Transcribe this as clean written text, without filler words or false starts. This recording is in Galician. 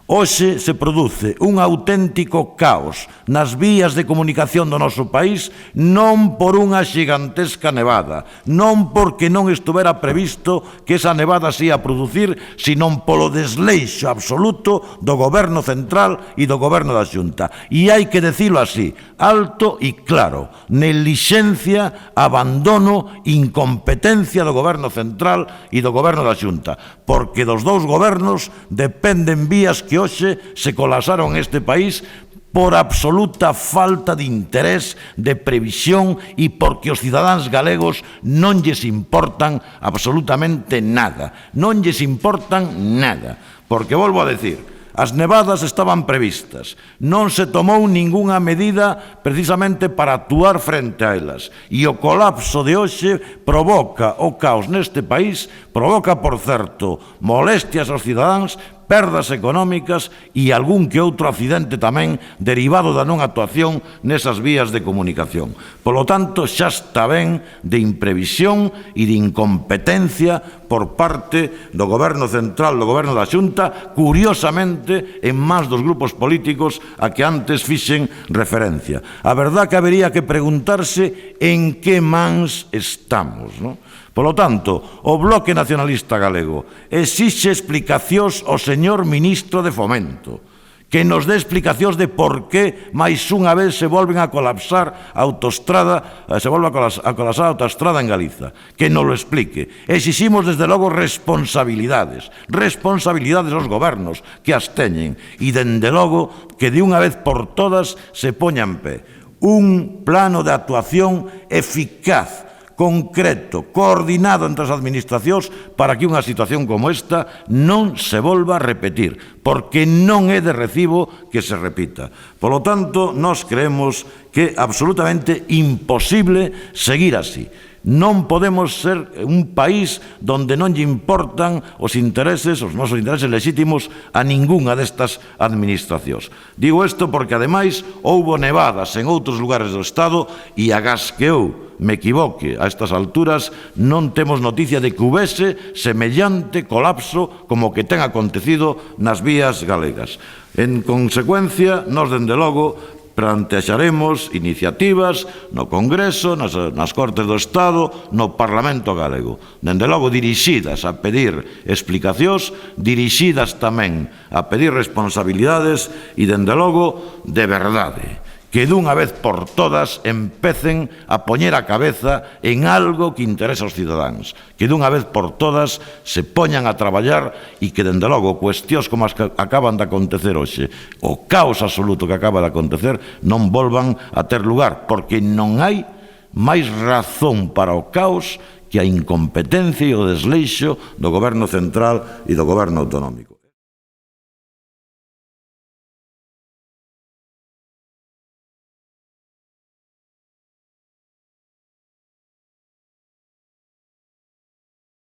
Hoxe se produce un auténtico caos nas vías de comunicación do noso país non por unha xigantesca nevada, non porque non estuvera previsto que esa nevada se ia a producir, senón polo desleixo absoluto do Goberno central e do Goberno da Xunta. E hai que dicilo así, alto e claro, neglixencia, abandono, incompetencia do Goberno central e do Goberno da Xunta, porque dos dous gobernos dependen vías que hoxe se colapsaron este país por absoluta falta de interés, de previsión e porque os cidadáns galegos non lles importan absolutamente nada. Non lles importan nada. Porque, volvo a decir, as nevadas estaban previstas, non se tomou ningunha medida precisamente para actuar frente a elas. E o colapso de hoxe provoca o caos neste país, provoca, por certo, molestias aos cidadáns, perdas económicas e algún que outro accidente tamén derivado da non actuación nesas vías de comunicación. Polo tanto, xa está ben de imprevisión e de incompetencia por parte do Goberno central, do Goberno da Xunta, curiosamente en máis dos grupos políticos a que antes fixen referencia. A verdad que habería que preguntarse en que mans estamos, non? Polo tanto, o Bloque Nacionalista Galego exixe explicacións ao señor Ministro de Fomento, que nos dé explicacións de por que máis unha vez se volven a colapsar a autoestrada, se volve a colapsar a autoestrada en Galiza, que nos lo explique. Exiximos desde logo responsabilidades aos gobernos que as teñen e dende logo que de unha vez por todas se poña en pé un plano de actuación eficaz, concreto, coordinado entre as administracións para que unha situación como esta non se volva a repetir, porque non é de recibo que se repita. Polo tanto, nós creemos que é absolutamente imposible seguir así. Non podemos ser un país donde non lle importan os nosos intereses legítimos a ningunha destas administracións. Digo isto porque, ademais, houbo nevadas en outros lugares do Estado e agás que eu me equivoque a estas alturas, non temos noticia de que houvese semellante colapso como que ten acontecido nas vías galegas. En consecuencia, nós, dende logo, plantexaremos iniciativas no Congreso, nas Cortes do Estado, no Parlamento galego. Dende logo dirixidas a pedir explicacións, dirixidas tamén a pedir responsabilidades e, dende logo, de verdade, que dunha vez por todas empecen a poñer a cabeza en algo que interesa aos cidadáns, que dunha vez por todas se poñan a traballar e que, dende logo, cuestións como as que acaban de acontecer hoxe, o caos absoluto que acaba de acontecer, non volvan a ter lugar, porque non hai máis razón para o caos que a incompetencia e o desleixo do Goberno central e do Goberno autonómico.